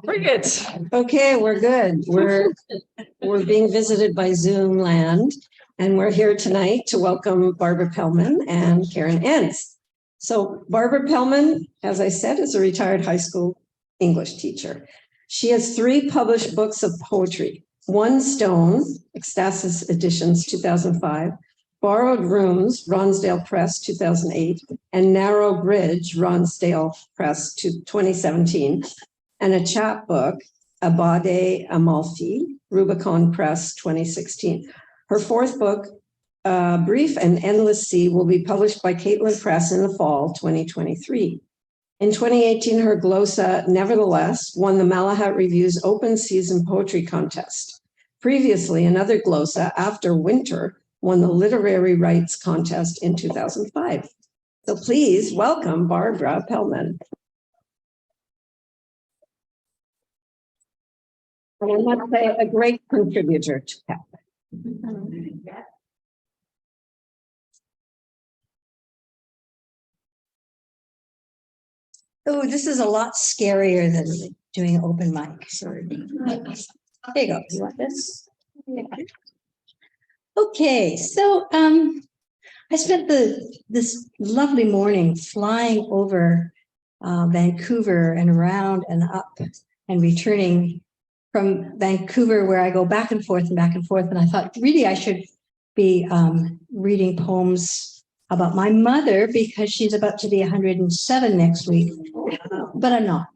Brilliant. Okay, we're good. We're being visited by Zoom land, and we're here tonight to welcome Barbara Pelman and Karen Enns. So Barbara Pelman, as I said, is a retired high school English teacher. She has 3 published books of poetry: One Stone, Ekstasis Editions, 2005, Borrowed Rooms, Ronsdale Press, 2008, and Narrow Bridge, Ronsdale Press, 2017, and a chapbook, Aubade Amalfi, Rubicon Press, 2016. Her 4th book, Brief and Endless Sea, will be published by Caitlin Press in the fall 2023. In 2018, her glosa, Nevertheless, won the Malahat Review's Open Season Poetry Contest. Previously, another glosa, After Winter, won the Literary Rights Contest in 2005. So please welcome Barbara Pelman. And I must say, a great contributor to that. Oh, this is a lot scarier than doing open mic. So there you go. You want this? Okay, so I spent this lovely morning flying over Vancouver and around and up and returning from Vancouver, where I go back and forth. And I thought, really, I should be reading poems about my mother because she's about to be 107 next week, but I'm not.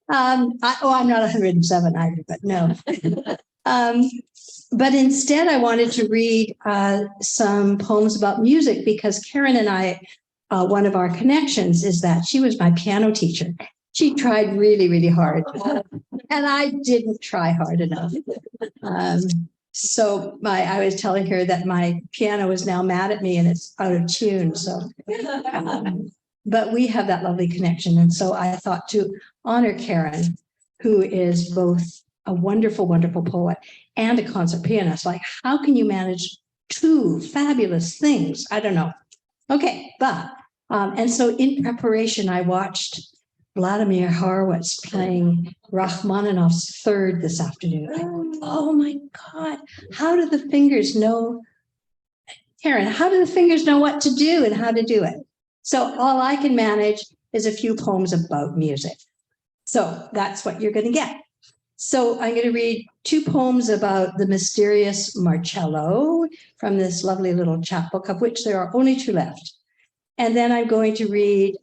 I'm not 107 either, but no. But instead, I wanted to read some poems about music because Karen and I, one of our connections is that she was my piano teacher. She tried really, really hard, and I didn't try hard enough. So I was telling her that my piano is now mad at me and it's out of tune. So, but we have that lovely connection. And so I thought to honor Karen, who is both a wonderful, wonderful poet and a concert pianist. Like, how can you manage 2 fabulous things? I don't know. Okay, but, and so in preparation, I watched Vladimir Horowitz playing Rachmaninoff's 3rd this afternoon. Oh my God, how do the fingers know, Karen, how do the fingers know what to do and how to do it? So all I can manage is a few poems about music. So that's what you're going to get. So I'm going to read 2 poems about the mysterious Marcello from this lovely little chapbook, of which there are only 2 left. And then I'm going to read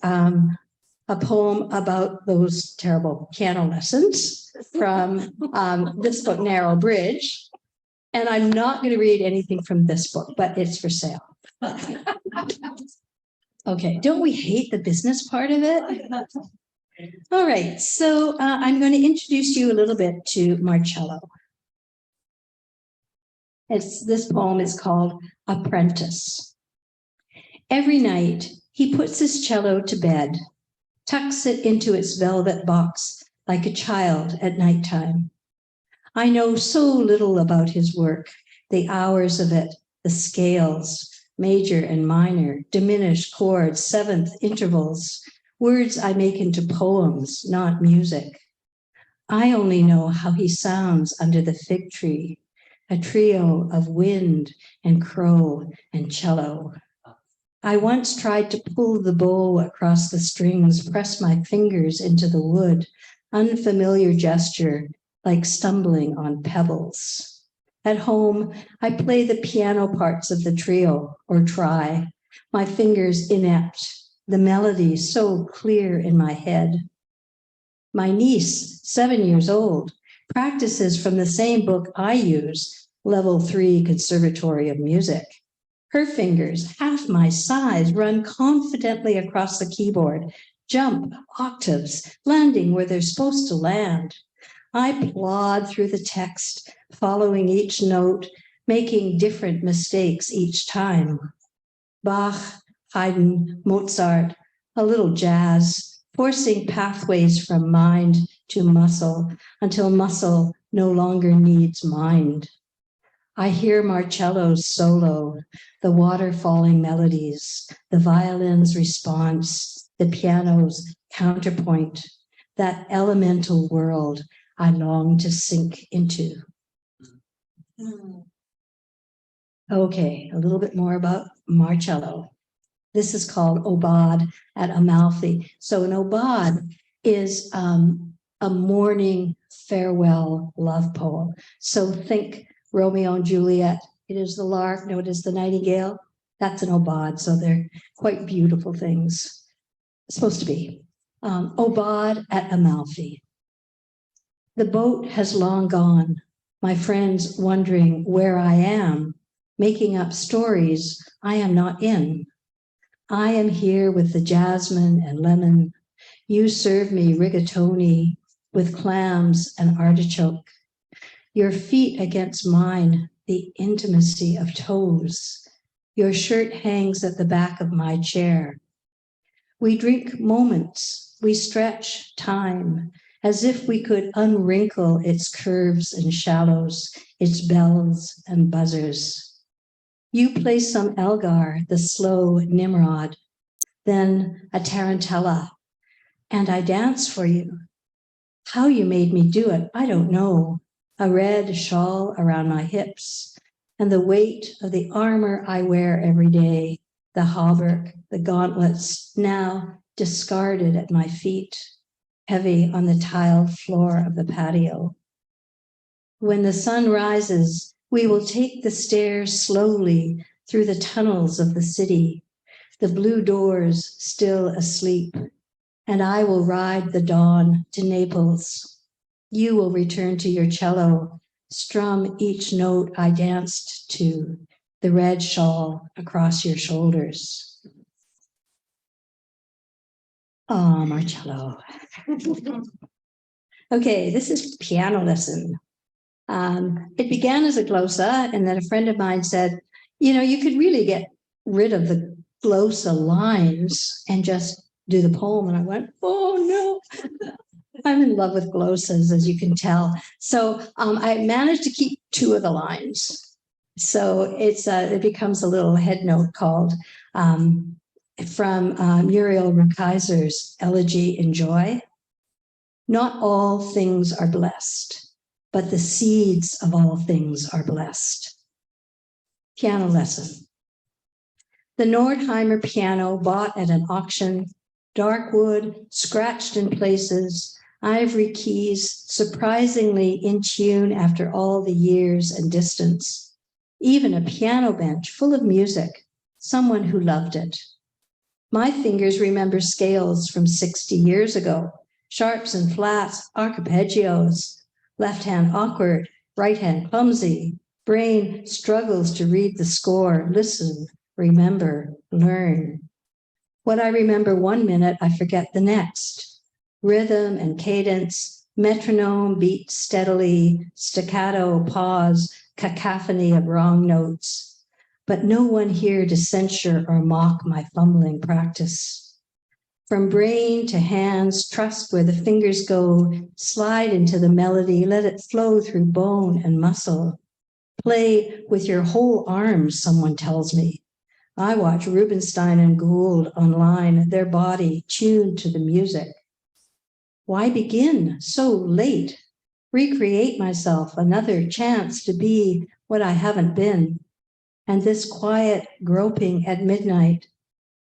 a poem about those terrible piano lessons from this book, Narrow Bridge. And I'm not going to read anything from this book, but it's for sale. Okay, don't we hate the business part of it? All right, so I'm going to introduce you a little bit to Marcello. This poem is called Apprentice. Every night, he puts his cello to bed, tucks it into its velvet box like a child at nighttime. I know so little about his work, the hours of it, the scales, major and minor, diminished chords, 7th intervals, words I make into poems, not music. I only know how he sounds under the fig tree, a trio of wind and crow and cello. I once tried to pull the bow across the strings, press my fingers into the wood, unfamiliar gesture like stumbling on pebbles. At home, I play the piano parts of the trio or try, my fingers inept, the melody so clear in my head. My niece, 7 years old, practices from the same book I use, Level 3 Conservatory of Music. Her fingers, half my size, run confidently across the keyboard, jump octaves, landing where they're supposed to land. I plod through the text, following each note, making different mistakes each time. Bach, Haydn, Mozart, a little jazz, forcing pathways from mind to muscle until muscle no longer needs mind. I hear Marcello's solo, the water-falling melodies, the violin's response, the piano's counterpoint, that elemental world I long to sink into. Okay, a little bit more about Marcello. This is called Aubade at Amalfi. So an Aubade is a mourning farewell love poem. So think Romeo and Juliet. It is the lark, no, it is the nightingale. That's an Aubade, so they're quite beautiful things. Supposed to be. Aubade at Amalfi. The boat has long gone, my friends wondering where I am, making up stories I am not in. I am here with the jasmine and lemon. You serve me rigatoni with clams and artichoke. Your feet against mine, the intimacy of toes. Your shirt hangs at the back of my chair. We drink moments, we stretch time, as if we could unwrinkle its curves and shallows, its bells and buzzers. You play some Elgar, the slow Nimrod, then a tarantella, and I dance for you. How you made me do it, I don't know. A red shawl around my hips, and the weight of the armor I wear every day, the hauberk, the gauntlets, now discarded at my feet, heavy on the tiled floor of the patio. When the sun rises, we will take the stairs slowly through the tunnels of the city, the blue doors still asleep, and I will ride the dawn to Naples. You will return to your cello, strum each note I danced to, the red shawl across your shoulders. Ah, Marcello. Okay, this is piano lesson. It began as a glosa, and then a friend of mine said, you know, you could really get rid of the glosa lines and just do the poem. And I went, oh no, I'm in love with glosas, as you can tell. So I managed to keep two of the lines. So it becomes a little head note called from Muriel Rukeyser's Elegy in Joy. Not all things are blessed, but the seeds of all things are blessed. Piano lesson. The Nordheimer piano bought at an auction, dark wood, scratched in places, ivory keys, surprisingly in tune after all the years and distance. Even a piano bench full of music, someone who loved it. My fingers remember scales from 60 years ago, sharps and flats, arpeggios, left hand awkward, right hand clumsy, brain struggles to read the score, listen, remember, learn. What I remember 1 minute, I forget the next. Rhythm and cadence, metronome beat steadily, staccato, pause, cacophony of wrong notes. But no one here to censure or mock my fumbling practice. From brain to hands, trust where the fingers go, slide into the melody, let it flow through bone and muscle. Play with your whole arms, someone tells me. I watch Rubinstein and Gould online, their body tuned to the music. Why begin so late? Recreate myself, another chance to be what I haven't been. And this quiet groping at midnight,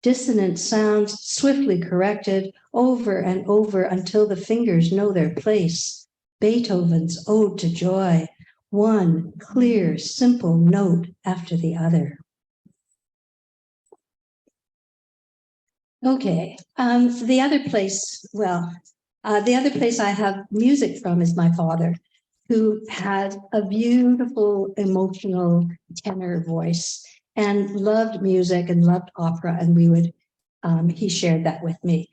dissonant sounds swiftly corrected over and over until the fingers know their place. Beethoven's Ode to Joy, one clear, simple note after the other. Okay, the other place I have music from is my father, who had a beautiful, emotional tenor voice and loved music and loved opera, and he shared that with me.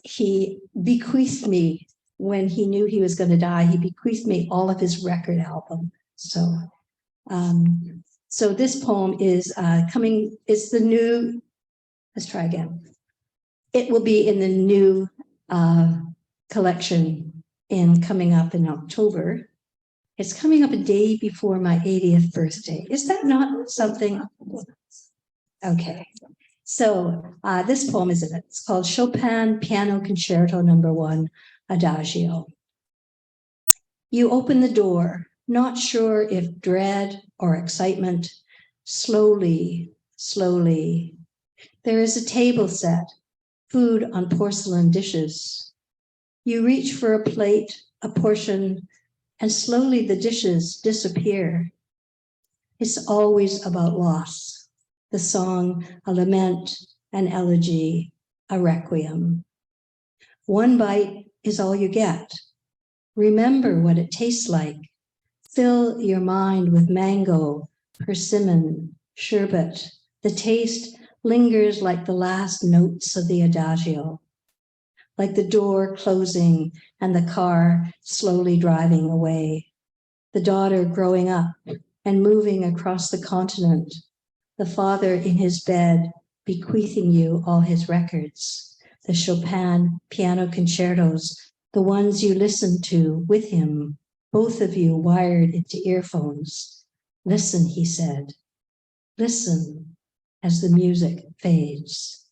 He bequeathed me, when he knew he was going to die, he bequeathed me all of his record album. So this poem is it's the new, let's try again. It will be in the new collection coming up in October. It's coming up a day before my 80th birthday. Is that not something? Okay. So this poem is in it. It's called Chopin Piano Concerto No. 1, Adagio. You open the door, not sure if dread or excitement. Slowly, slowly. There is a table set, food on porcelain dishes. You reach for a plate, a portion, and slowly the dishes disappear. It's always about loss. The song, a lament, an elegy, a requiem. One bite is all you get. Remember what it tastes like. Fill your mind with mango, persimmon, sherbet. The taste lingers like the last notes of the adagio, like the door closing and the car slowly driving away. The daughter growing up and moving across the continent. The father in his bed bequeathing you all his records. The Chopin piano concertos, the ones you listened to with him, both of you wired into earphones. Listen, he said. Listen as the music fades.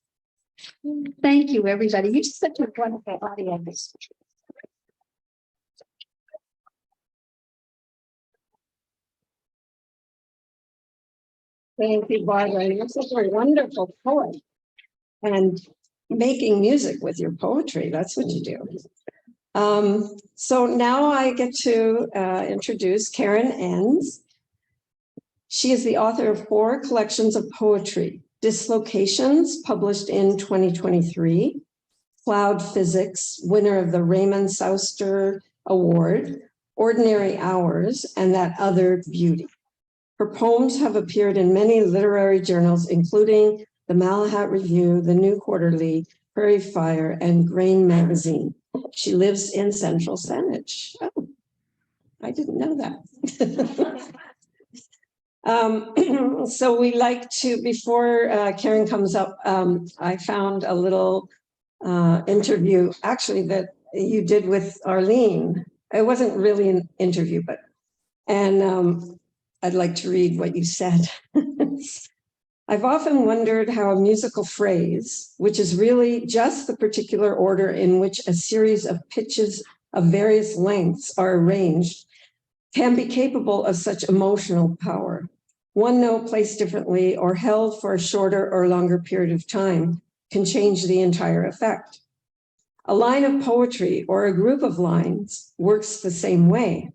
Thank you, everybody. You're such a wonderful audience. Thank you, Barbara. You're such a wonderful poet. And making music with your poetry, that's what you do. So now I get to introduce Karen Enns. She is the author of 4 collections of poetry: Dislocations, published in 2023, Cloud Physics, winner of the Raymond Souster Award, Ordinary Hours, and That Other Beauty. Her poems have appeared in many literary journals, including the Malahat Review, the New Quarterly, Prairie Fire, and Grain Magazine. She lives in Central Saanich. Oh, I didn't know that. So we like to, before Karen comes up, I found a little interview actually that you did with Arlene. It wasn't really an interview, but, and I'd like to read what you said. I've often wondered how a musical phrase, which is really just the particular order in which a series of pitches of various lengths are arranged, can be capable of such emotional power. One note placed differently or held for a shorter or longer period of time can change the entire effect. A line of poetry or a group of lines works the same way.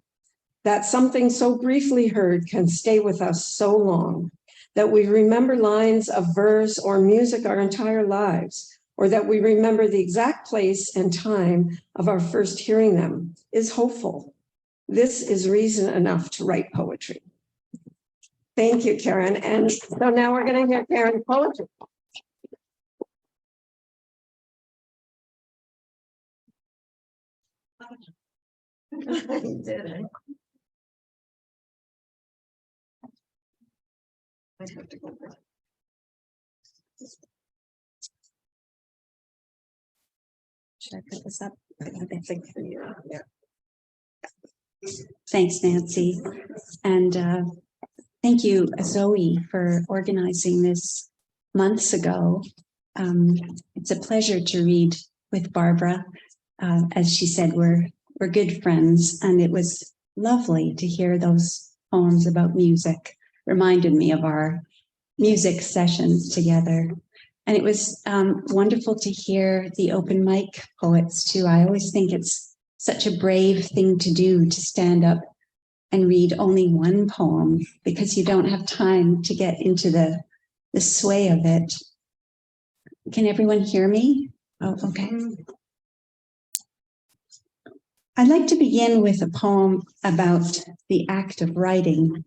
That something so briefly heard can stay with us so long that we remember lines of verse or music our entire lives, or that we remember the exact place and time of our first hearing them, is hopeful. This is reason enough to write poetry. Thank you, Karen. And so now we're going to hear Karen's poetry. You did it. I have to go back. Should I put this up? I think for you. Yeah. Thanks, Nancy. And thank you, Zoe, for organizing this months ago. It's a pleasure to read with Barbara. As she said, we're good friends, and it was lovely to hear those poems about music. Reminded me of our music sessions together. And it was wonderful to hear the open mic poets too. I always think it's such a brave thing to do, to stand up and read only one poem, because you don't have time to get into the sway of it. Can everyone hear me? Oh, okay. I'd like to begin with a poem about the act of writing.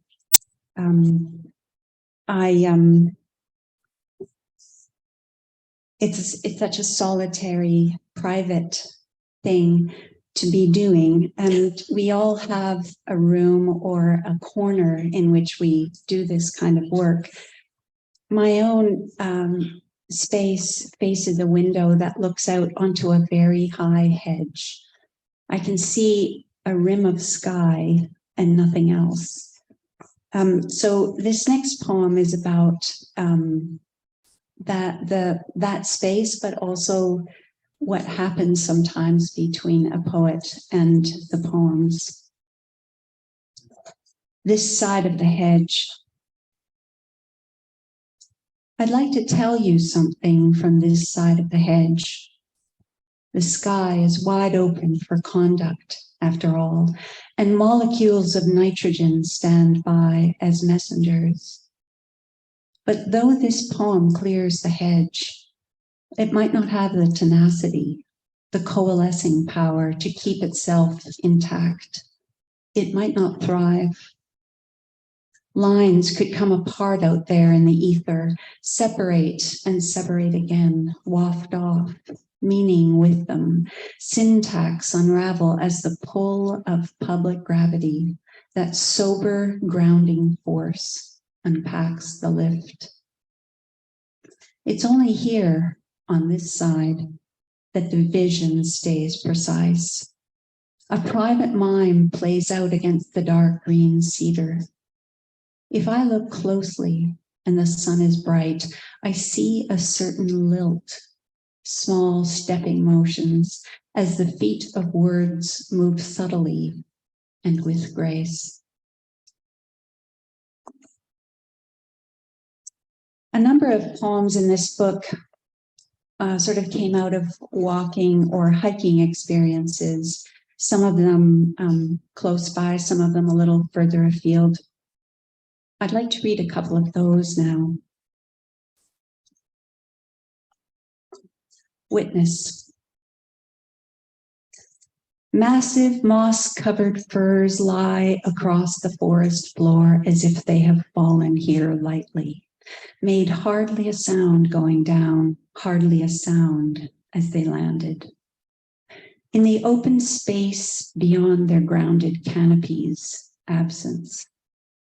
It's such a solitary, private thing to be doing, and we all have a room or a corner in which we do this kind of work. My own space faces a window that looks out onto a very high hedge. I can see a rim of sky and nothing else. So this next poem is about that space, but also what happens sometimes between a poet and the poems. This side of the hedge. I'd like to tell you something from this side of the hedge. The sky is wide open for conduct, after all, and molecules of nitrogen stand by as messengers. But though this poem clears the hedge, it might not have the tenacity, the coalescing power to keep itself intact. It might not thrive. Lines could come apart out there in the ether, separate and separate again, waft off, meaning with them, syntax unravel as the pull of public gravity, that sober grounding force unpacks the lift. It's only here, on this side, that the vision stays precise. A private mime plays out against the dark green cedar. If I look closely and the sun is bright, I see a certain lilt, small stepping motions as the feet of words move subtly and with grace. A number of poems in this book sort of came out of walking or hiking experiences, some of them close by, some of them a little further afield. I'd like to read a couple of those now. Witness. Massive moss-covered firs lie across the forest floor as if they have fallen here lightly, made hardly a sound going down, hardly a sound as they landed. In the open space beyond their grounded canopies, absence.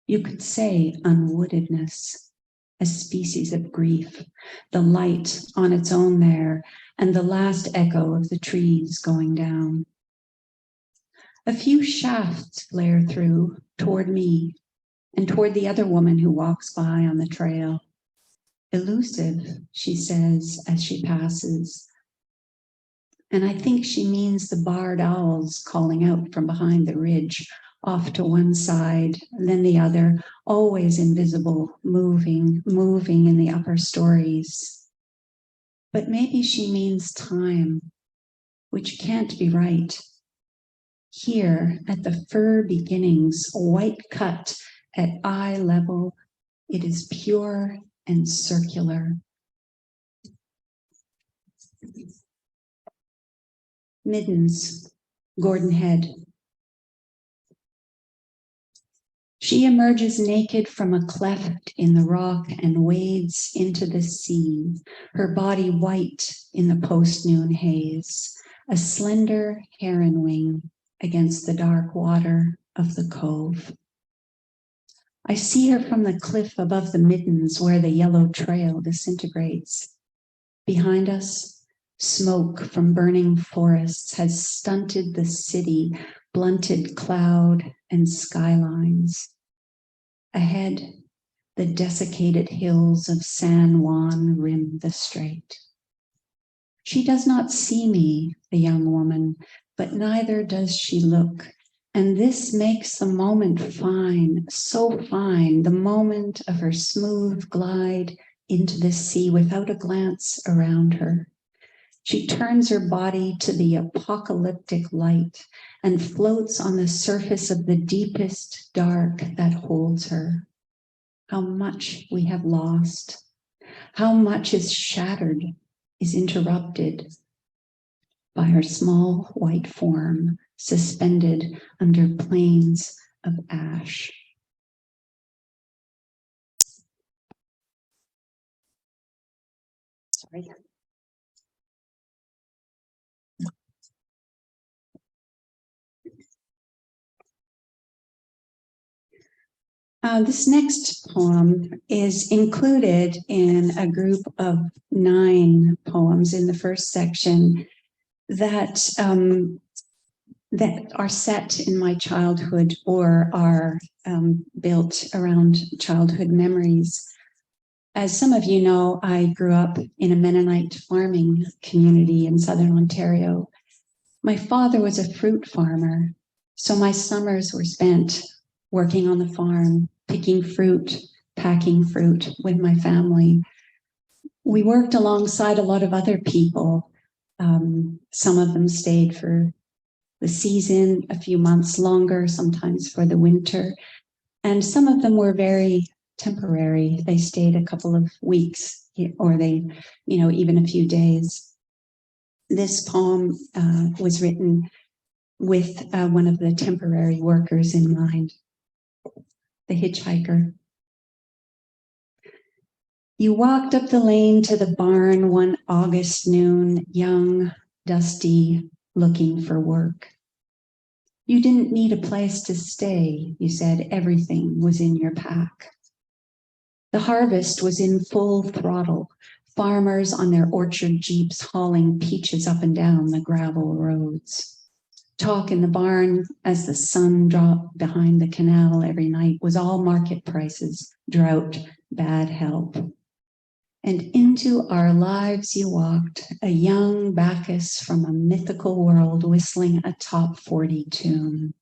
You could say unwoodedness, a species of grief, the light on its own there, and the last echo of the trees going down. A few shafts flare through toward me and toward the other woman who walks by on the trail. Elusive, she says as she passes. And I think she means the barred owls calling out from behind the ridge, off to one side, then the other, always invisible, moving in the upper stories. But maybe she means time, which can't be right. Here, at the fir beginnings, white cut at eye level, it is pure and circular. Middens, Gordon Head. She emerges naked from a cleft in the rock and wades into the sea, her body white in the post-noon haze, a slender heron wing against the dark water of the cove. I see her from the cliff above the Middens where the yellow trail disintegrates. Behind us, smoke from burning forests has stunted the city, blunted cloud and skylines. Ahead, the desiccated hills of San Juan rim the strait. She does not see me, the young woman, but neither does she look. And this makes the moment fine, so fine, the moment of her smooth glide into the sea without a glance around her. She turns her body to the apocalyptic light and floats on the surface of the deepest dark that holds her. How much we have lost, how much is shattered, is interrupted by her small white form suspended under plains of ash. Sorry. This next poem is included in a group of 9 poems in the first section that are set in my childhood or are built around childhood memories. As some of you know, I grew up in a Mennonite farming community in southern Ontario. My father was a fruit farmer, so my summers were spent working on the farm, picking fruit, packing fruit with my family. We worked alongside a lot of other people. Some of them stayed for the season, a few months longer, sometimes for the winter. And some of them were very temporary. They stayed a couple of weeks or they, even a few days. This poem was written with one of the temporary workers in mind, the hitchhiker. You walked up the lane to the barn one August noon, young, dusty, looking for work. You didn't need a place to stay, you said. Everything was in your pack. The harvest was in full throttle, farmers on their orchard jeeps hauling peaches up and down the gravel roads. Talk in the barn as the sun dropped behind the canal every night was all market prices, drought, bad help. And into our lives you walked, a young Bacchus from a mythical world whistling a top 40 tune.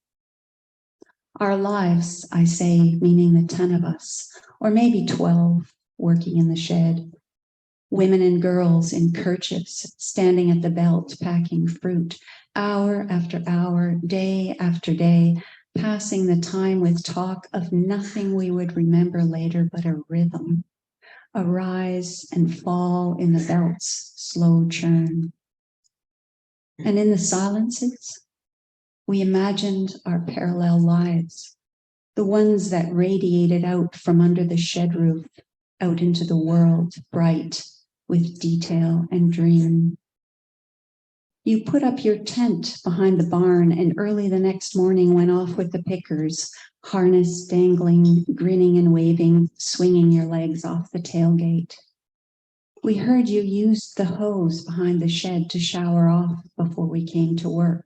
Our lives, I say, meaning the 10 of us, or maybe 12, working in the shed. Women and girls in kerchiefs, standing at the belt, packing fruit, hour after hour, day after day, passing the time with talk of nothing we would remember later but a rhythm, a rise and fall in the belt's slow churn. And in the silences, we imagined our parallel lives, the ones that radiated out from under the shed roof, out into the world, bright with detail and dream. You put up your tent behind the barn and early the next morning went off with the pickers, harness dangling, grinning and waving, swinging your legs off the tailgate. We heard you used the hose behind the shed to shower off before we came to work.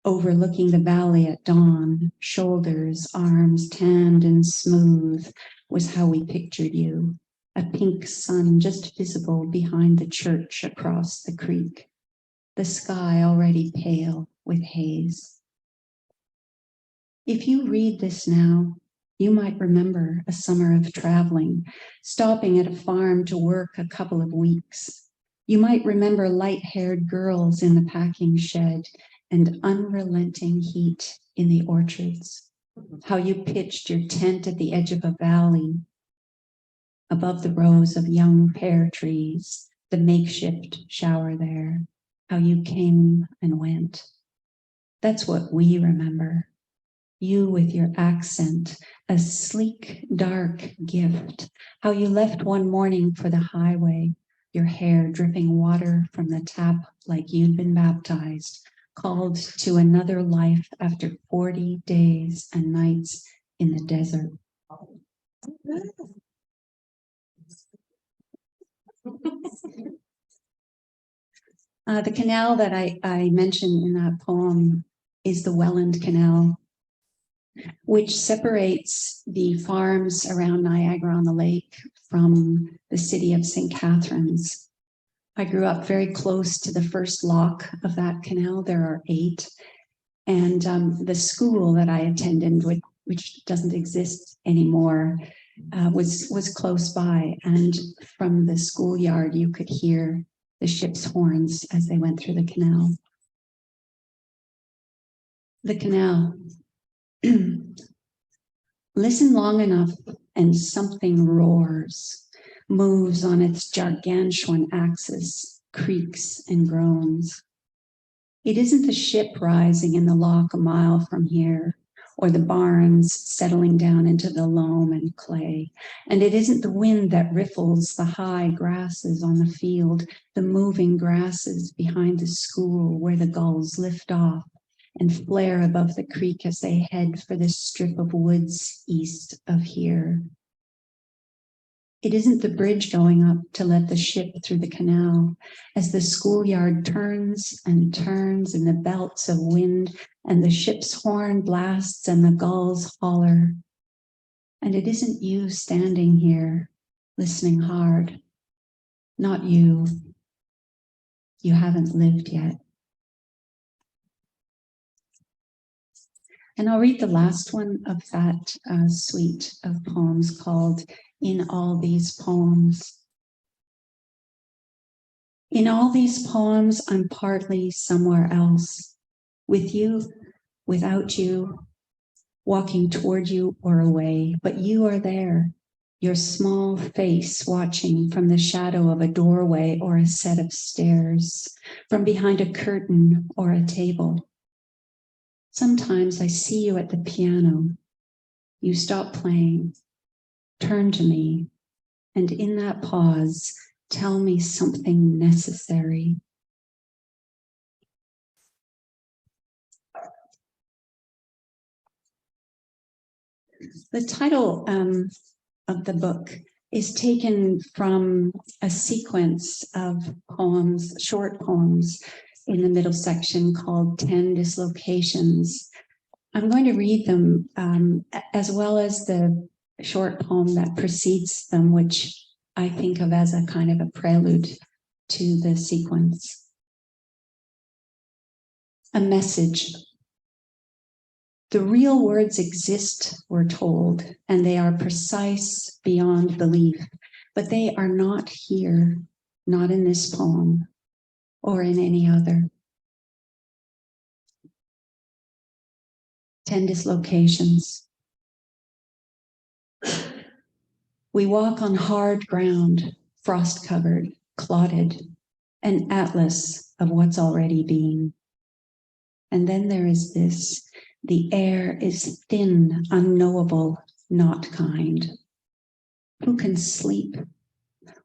Overlooking the valley at dawn, shoulders, arms tanned and smooth was how we pictured you. A pink sun just visible behind the church across the creek. The sky already pale with haze. If you read this now, you might remember a summer of traveling, stopping at a farm to work a couple of weeks. You might remember light-haired girls in the packing shed and unrelenting heat in the orchards. How you pitched your tent at the edge of a valley above the rows of young pear trees, the makeshift shower there. How you came and went. That's what we remember. You with your accent, a sleek, dark gift. How you left one morning for the highway, your hair dripping water from the tap like you'd been baptized, called to another life after 40 days and nights in the desert. The canal that I mentioned in that poem is the Welland Canal, which separates the farms around Niagara-on-the-Lake from the city of St. Catharines. I grew up very close to the first lock of that canal. There are 8. And the school that I attended, which doesn't exist anymore, was close by. And from the schoolyard, you could hear the ship's horns as they went through the canal. The canal. Listen long enough and something roars, moves on its gargantuan axis, creaks and groans. It isn't the ship rising in the loch a mile from here, or the barns settling down into the loam and clay. And it isn't the wind that riffles the high grasses on the field, the moving grasses behind the school where the gulls lift off and flare above the creek as they head for the strip of woods east of here. It isn't the bridge going up to let the ship through the canal as the schoolyard turns and turns in the belts of wind and the ship's horn blasts and the gulls holler. And it isn't you standing here, listening hard. Not you. You haven't lived yet. And I'll read the last one of that suite of poems called In All These Poems. In all these poems, I'm partly somewhere else, with you, without you, walking toward you or away, but you are there, your small face watching from the shadow of a doorway or a set of stairs, from behind a curtain or a table. Sometimes I see you at the piano. You stop playing, turn to me, and in that pause, tell me something necessary. The title of the book is taken from a sequence of poems, short poems, in the middle section called 10 Dislocations. I'm going to read them as well as the short poem that precedes them, which I think of as a kind of a prelude to the sequence. A message. The real words exist, we're told, and they are precise beyond belief, but they are not here, not in this poem or in any other. 10 Dislocations. We walk on hard ground, frost-covered, clotted, an atlas of what's already been. And then there is this, the air is thin, unknowable, not kind. Who can sleep?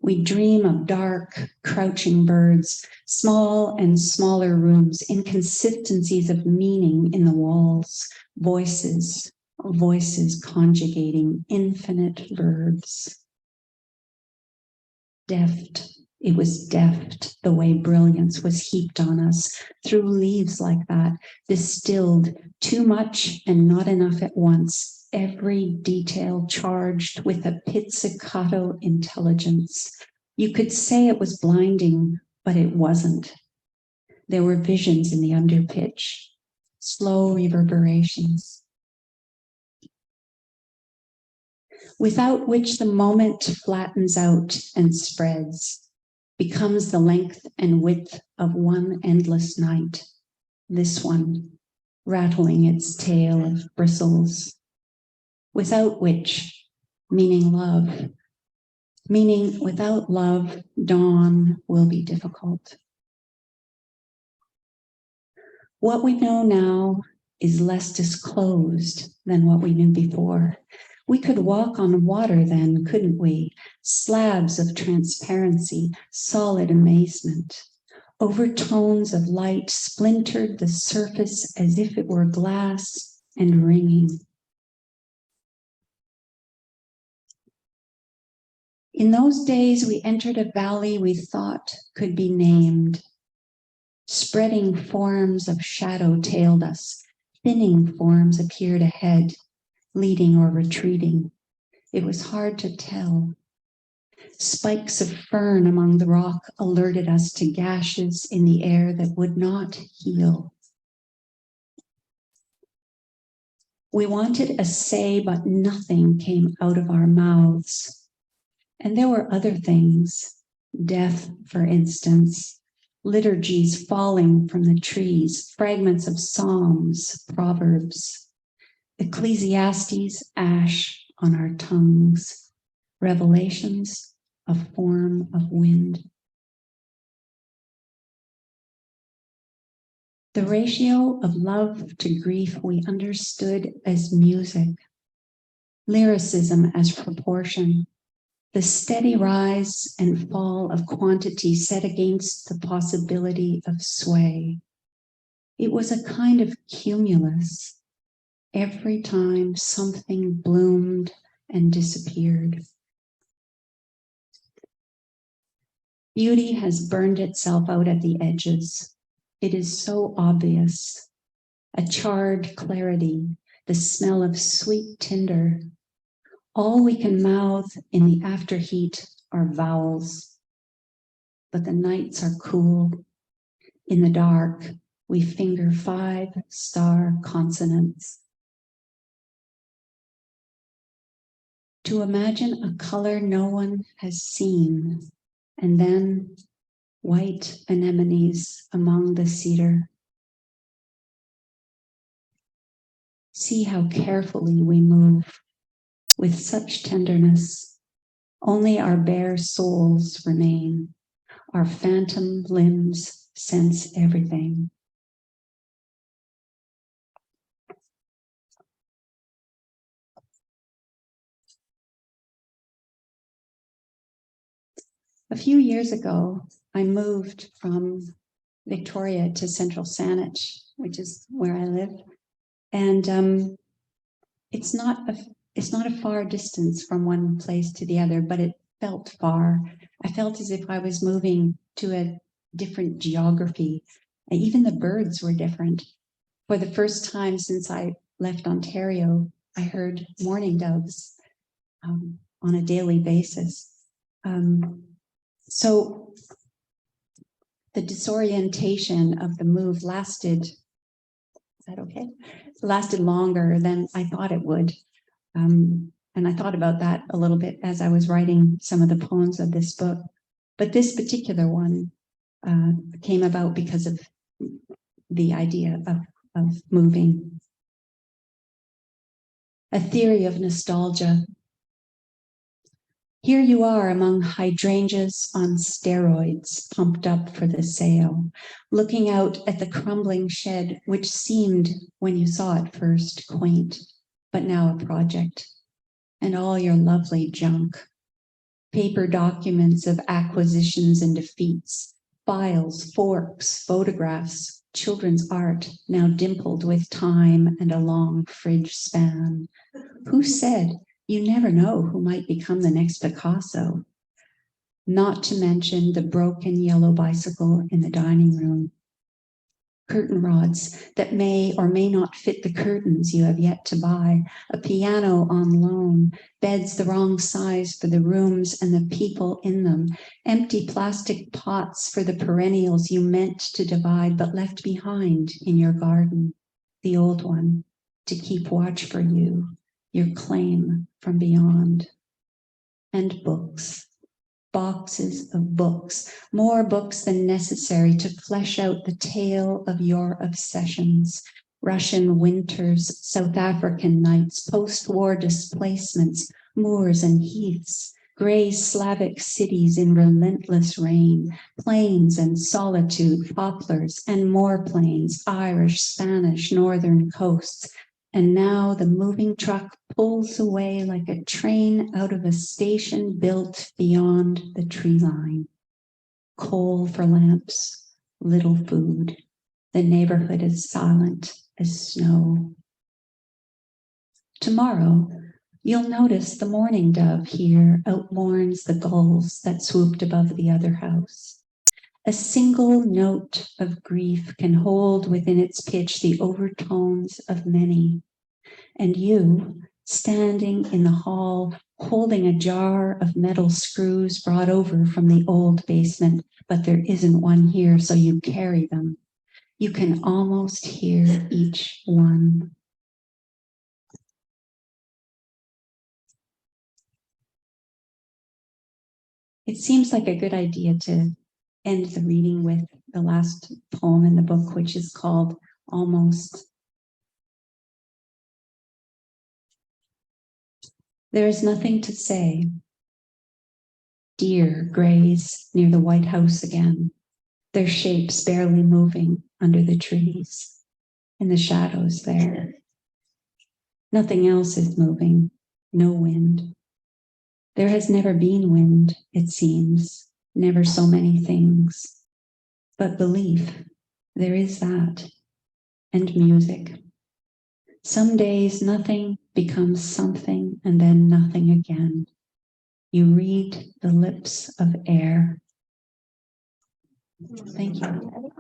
We dream of dark, crouching birds, small and smaller rooms, inconsistencies of meaning in the walls, voices conjugating infinite verbs. Deft, it was deft, the way brilliance was heaped on us through leaves like that, distilled too much and not enough at once, every detail charged with a pizzicato intelligence. You could say it was blinding, but it wasn't. There were visions in the underpitch, slow reverberations, without which the moment flattens out and spreads, becomes the length and width of one endless night, this one, rattling its tail of bristles, without which, meaning love, meaning without love, dawn will be difficult. What we know now is less disclosed than what we knew before. We could walk on water then, couldn't we? Slabs of transparency, solid amazement. Overtones of light splintered the surface as if it were glass and ringing. In those days, we entered a valley we thought could be named. Spreading forms of shadow tailed us. Thinning forms appeared ahead, leading or retreating. It was hard to tell. Spikes of fern among the rock alerted us to gashes in the air that would not heal. We wanted a say, but nothing came out of our mouths. And there were other things, death, for instance, liturgies falling from the trees, fragments of psalms, proverbs, Ecclesiastes, ash on our tongues, revelations, a form of wind. The ratio of love to grief we understood as music, lyricism as proportion, the steady rise and fall of quantity set against the possibility of sway. It was a kind of cumulus. Every time something bloomed and disappeared. Beauty has burned itself out at the edges. It is so obvious. A charred clarity, the smell of sweet tinder, All we can mouth in the afterheat are vowels, but the nights are cool. In the dark, we finger 5-star consonants. To imagine a color no one has seen, and then white anemones among the cedar. See how carefully we move, with such tenderness. Only our bare souls remain. Our phantom limbs sense everything. A few years ago, I moved from Victoria to Central Saanich, which is where I live. And it's not a far distance from one place to the other, but it felt far. I felt as if I was moving to a different geography. And even the birds were different. For the first time since I left Ontario, I heard mourning doves on a daily basis. So the disorientation of the move lasted, is that okay? Lasted longer than I thought it would. And I thought about that a little bit as I was writing some of the poems of this book. But this particular one came about because of the idea of moving. A theory of nostalgia. Here you are among hydrangeas on steroids, pumped up for the sale, looking out at the crumbling shed, which seemed, when you saw it first, quaint, but now a project, and all your lovely junk. Paper documents of acquisitions and defeats, files, forks, photographs, children's art, now dimpled with time and a long fridge span. Who said you never know who might become the next Picasso? Not to mention the broken yellow bicycle in the dining room. Curtain rods that may or may not fit the curtains you have yet to buy, a piano on loan, beds the wrong size for the rooms and the people in them, empty plastic pots for the perennials you meant to divide but left behind in your garden, the old one, to keep watch for you, your claim from beyond. And books. Boxes of books, more books than necessary to flesh out the tale of your obsessions. Russian winters, South African nights, post-war displacements, moors and heaths, gray Slavic cities in relentless rain, plains and solitude, poplars and more plains, Irish, Spanish, northern coasts. And now the moving truck pulls away like a train out of a station built beyond the tree line. Coal for lamps, little food. The neighborhood is silent as snow. Tomorrow, you'll notice the mourning dove here outmourns the gulls that swooped above the other house. A single note of grief can hold within its pitch the overtones of many. And you, standing in the hall, holding a jar of metal screws brought over from the old basement, but there isn't one here, so you carry them. You can almost hear each one. It seems like a good idea to end the reading with the last poem in the book, which is called Almost. There is nothing to say. Deer graze near the White House again, their shapes barely moving under the trees, in the shadows there. Nothing else is moving, no wind. There has never been wind, it seems, never so many things. But belief, there is that, and music. Some days nothing becomes something and then nothing again. You read the lips of air. Thank you.